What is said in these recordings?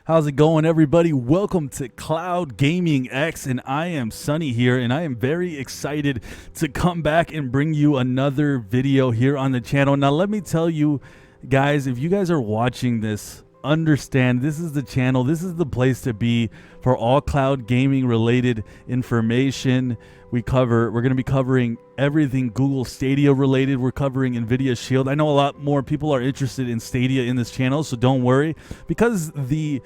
How's it going, everybody? Welcome to Cloud Gaming X, and I am Sunny here, and I am very excited to come back and bring you another video here on the channel. Now, let me tell you guys, if you guys are watching this, understand this is the channel, this is the place to be for all cloud gaming related information. We're going to be covering everything Google Stadia related. We're covering Nvidia Shield. I know a lot more people are interested in Stadia in this channel, so don't worry, because the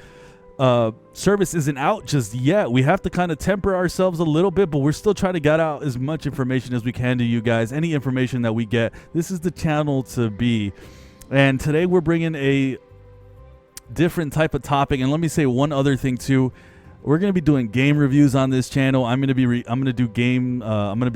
service isn't out just yet. We have to kind of temper ourselves a little bit, but we're still trying to get out as much information as we can to you guys. Any information that we get, this is the channel to be. And today we're bringing a different type of topic. And let me say one other thing too. We're going to be doing game reviews on this channel. I'm going to be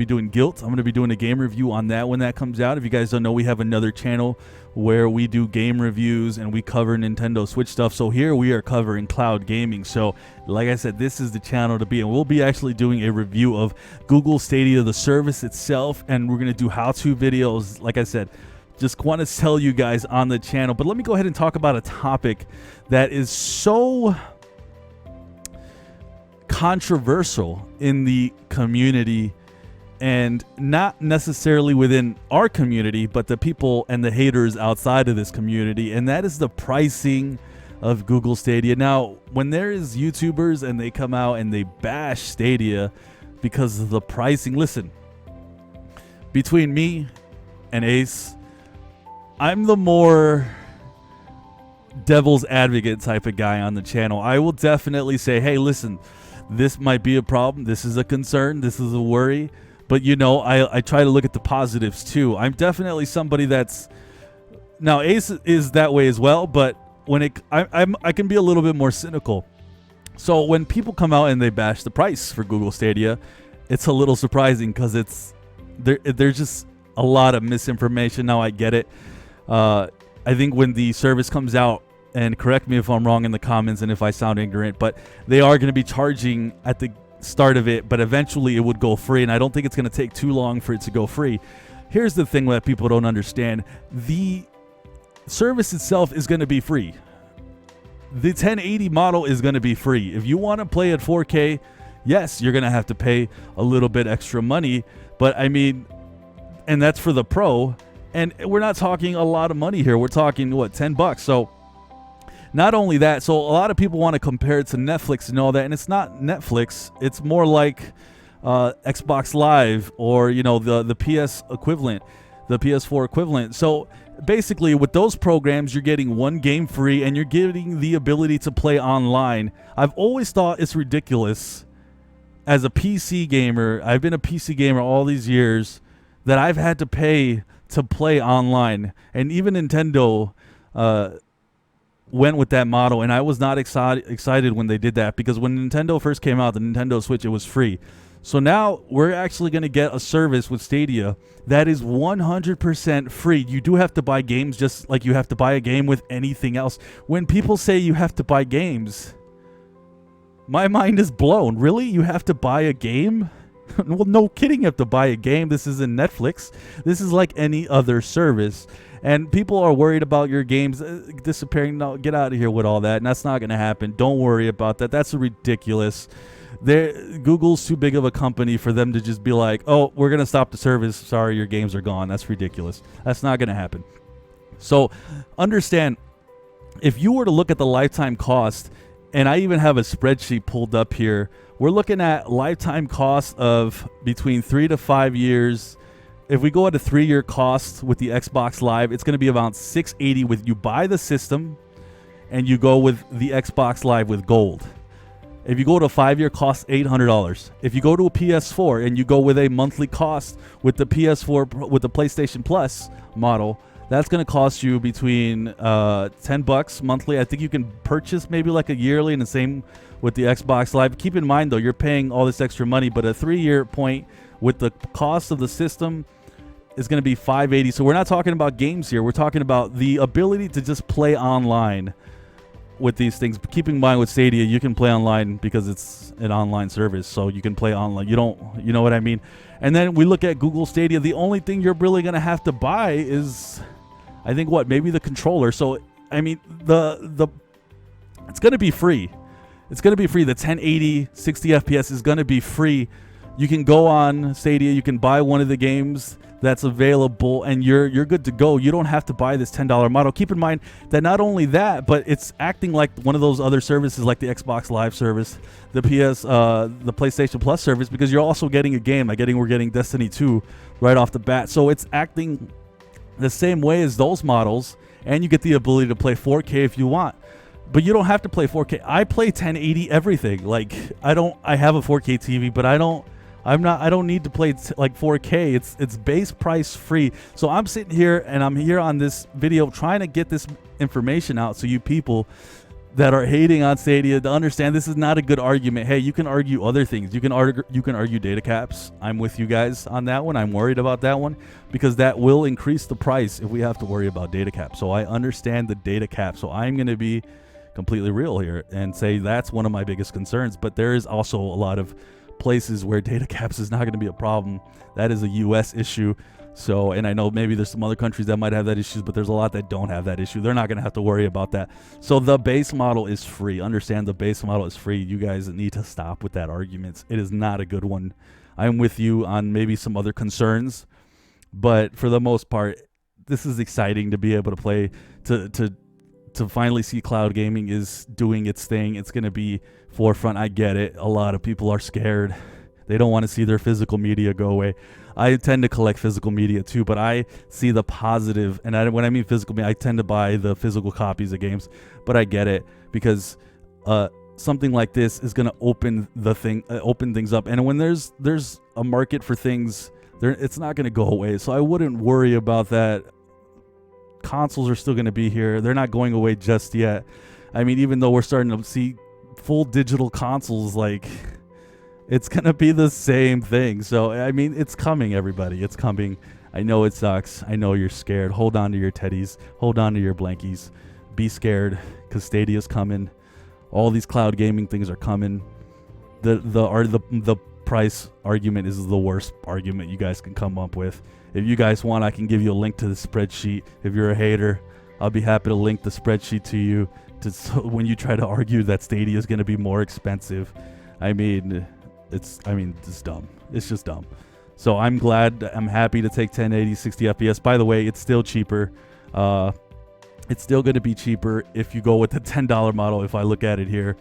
doing Guilt. I'm going to be doing a game review on that when that comes out. If you guys don't know, we have another channel where we do game reviews and we cover Nintendo Switch stuff. So here we are covering cloud gaming. So like I said, this is the channel to be, and we'll be actually doing a review of Google Stadia, the service itself, and we're going to do how-to videos. Like I said, just want to tell you guys on the channel. But let me go ahead and talk about a topic that is so controversial in the community, and not necessarily within our community, but the people and the haters outside of this community, and that is the pricing of Google Stadia. Now, when there is YouTubers and they come out and they bash Stadia because of the pricing, listen, between me and Ace, I'm the more devil's advocate type of guy on the channel. I will definitely say, hey, listen, this might be a problem. This is a concern. This is a worry. But, you know, I try to look at the positives, too. I'm definitely somebody that's... Now, Ace is that way as well, but when I can be a little bit more cynical. So when people come out and they bash the price for Google Stadia, it's a little surprising because there's just a lot of misinformation. Now, I get it. I think when the service comes out, and correct me if I'm wrong in the comments and if I sound ignorant, but they are going to be charging at the start of it, but eventually it would go free, and I don't think it's going to take too long for it to go free. Here's the thing that people don't understand. The service itself is going to be free. The 1080 model is going to be free. If you want to play at 4K, yes, you're going to have to pay a little bit extra money, but I mean, and that's for the Pro, and we're not talking a lot of money here. We're talking, what, $10? So not only that, so a lot of people want to compare it to Netflix and all that, and it's not Netflix. It's more like Xbox Live, or, you know, the PS equivalent, the PS4 equivalent. So basically with those programs, you're getting one game free and you're getting the ability to play online. I've always thought it's ridiculous as a PC gamer. I've been a PC gamer all these years that I've had to pay to play online, and even Nintendo went with that model, and I was not excited when they did that, because when Nintendo first came out, the Nintendo Switch, it was free. So now we're actually going to get a service with Stadia that is 100% free. You do have to buy games, just like you have to buy a game with anything else. When people say you have to buy games, my mind is blown. Really? You have to buy a game? Well, no kidding, you have to buy a game. This isn't Netflix. This is like any other service. And people are worried about your games disappearing. No, get out of here with all that. And that's not going to happen. Don't worry about that. That's ridiculous. Google's too big of a company for them to just be like, oh, we're going to stop the service. Sorry, your games are gone. That's ridiculous. That's not going to happen. So understand, if you were to look at the lifetime cost, and I even have a spreadsheet pulled up here, we're looking at lifetime cost of between 3 to 5 years. If we go at a 3-year cost with the Xbox Live, it's going to be about $680 with you buy the system and you go with the Xbox Live with Gold. If you go to a 5-year cost, $800. If you go to a PS4 and you go with a monthly cost with the PS4 with the PlayStation Plus model, that's going to cost you between $10 monthly. I think you can purchase maybe like a yearly, and the same with the Xbox Live. Keep in mind, though, you're paying all this extra money, but a 3-year point with the cost of the system is going to be $580. So we're not talking about games here. We're talking about the ability to just play online with these things. Keeping in mind with Stadia, you can play online because it's an online service, so you can play online. You know what I mean? And then we look at Google Stadia. The only thing you're really going to have to buy is, I think, maybe the controller. So I mean, the It's going to be free. It's going to be free. The 1080 60 FPS is going to be free. You can go on Stadia, you can buy one of the games that's available, and you're good to go. You don't have to buy this $10 model. Keep in mind that not only that, but it's acting like one of those other services, like the Xbox Live service, the PlayStation Plus service, because you're also getting a game. We're getting Destiny 2 right off the bat. So it's acting the same way as those models, and you get the ability to play 4K if you want. But you don't have to play 4K. I play 1080 everything. Like I have a 4K TV, but I don't need to play like 4K. It's base price free. So I'm sitting here and I'm here on this video trying to get this information out so you people that are hating on Stadia to understand this is not a good argument. Hey, you can argue other things. You can argue data caps. I'm with you guys on that one. I'm worried about that one because that will increase the price if we have to worry about data caps. So I understand the data cap. So I'm going to be completely real here and say that's one of my biggest concerns. But there is also a lot of places where data caps is not going to be a problem. That is a US issue. So, and I know maybe there's some other countries that might have that issue, but there's a lot that don't have that issue. They're not going to have to worry about that. So the base model is free. Understand the base model is free. You guys need to stop with that argument. It is not a good one. I'm with you on maybe some other concerns, but for the most part, this is exciting to be able to play, to finally see cloud gaming is doing its thing. It's going to be forefront. I get it. A lot of people are scared. They don't want to see their physical media go away. I tend to collect physical media too, but I see the positive. And when I mean physical media, I tend to buy the physical copies of games. But I get it because something like this is going to open things up. And when there's a market for things, it's not going to go away. So I wouldn't worry about that. Consoles are still going to be here. They're not going away just yet. I mean, even though we're starting to see full digital consoles, like it's going to be the same thing. So, I mean, it's coming, everybody. It's coming. I know it sucks. I know you're scared. Hold on to your teddies. Hold on to your blankies. Be scared because Stadia's coming. All these cloud gaming things are coming. The price argument is the worst argument you guys can come up with. If you guys want, I can give you a link to the spreadsheet. If you're a hater, I'll be happy to link the spreadsheet to you so when you try to argue that Stadia is going to be more expensive. I mean, it's dumb. It's just dumb. So I'm happy to take 1080 60 FPS. By the way, it's still cheaper. It's still going to be cheaper if you go with the $10 model. If I look at it here,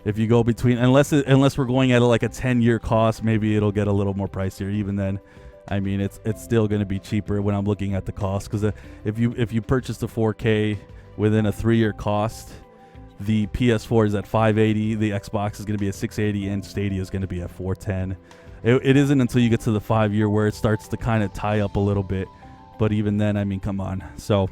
if you go between, unless we're going at like a 10-year cost, maybe it'll get a little more pricier. Even then, I mean, it's still going to be cheaper when I'm looking at the cost, because if you purchase the 4K within a 3-year cost, the PS4 is at 580, the Xbox is going to be at 680, and Stadia is going to be at 410. It isn't until you get to the 5-year where it starts to kind of tie up a little bit, but even then, I mean, come on. So,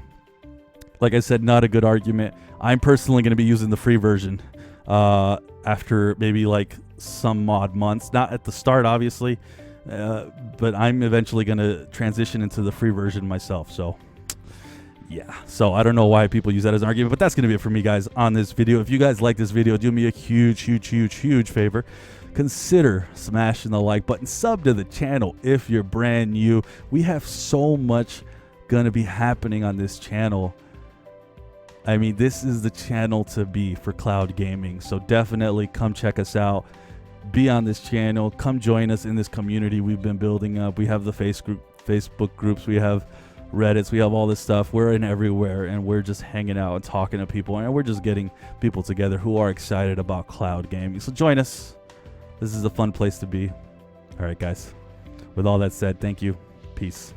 like I said, not a good argument. I'm personally going to be using the free version after maybe like some odd months, not at the start, obviously. But I'm eventually going to transition into the free version myself. So, yeah. So, I don't know why people use that as an argument, but that's going to be it for me, guys, on this video. If you guys like this video, do me a huge favor. Consider smashing the like button. Sub to the channel if you're brand new. We have so much going to be happening on this channel. I mean, this is the channel to be for cloud gaming. So, definitely come check us out. Be on this channel. Come join us in this community we've been building up. We have the Facebook groups, we have Reddits, we have all this stuff. We're in everywhere, and we're just hanging out and talking to people, and we're just getting people together who are excited about cloud gaming. So join us. This is a fun place to be. All right, guys. With all that said, thank you. Peace.